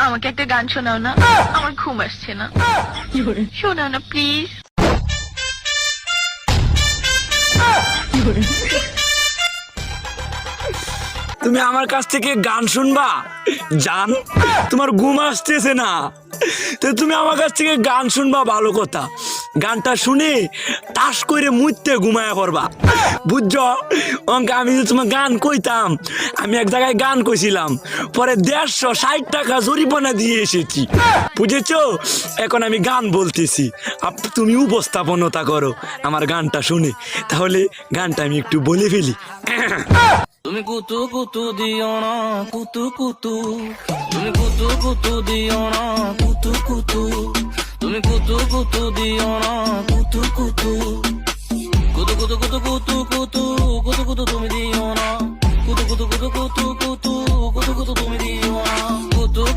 আমাকে একটা গান শোনাও না, আমার ঘুম আসছে না। শোনাও না প্লিজ। তুমি আমার কাছ থেকে গান শুনবা জান? তোমার ঘুম আসতেছে না তো তুমি আমার কাছ থেকে গান শুনবা, ভালো কথা। গানটা শুনে টাস করে মুইতে ঘুমায়া পড়বা, বুঝছো? অঙ্কে আমি যে তোমার গান কইতাম, আমি এক জায়গায় গান কইছিলাম, পরে 150 টাকা জরিমানা দিয়ে এসেছি, বুঝেছো? এখন আমি গান বলতেছি, তুমি উপস্থাপনতা করো আমার গানটা শুনে। তাহলে গানটা আমি একটু বলে ফেলি। তুমি কুতু কুতু দিও না কুতু কুতু, তুমি কুতু কুতু দিও না কুতু কুতু, তুমি কুতু কুতু দিও না কুতু কুতু, কুতু কুতু কুতু কুতু কুতু কুতু কুতু তুমি দিও না কুতু কুতু কুতু কুতু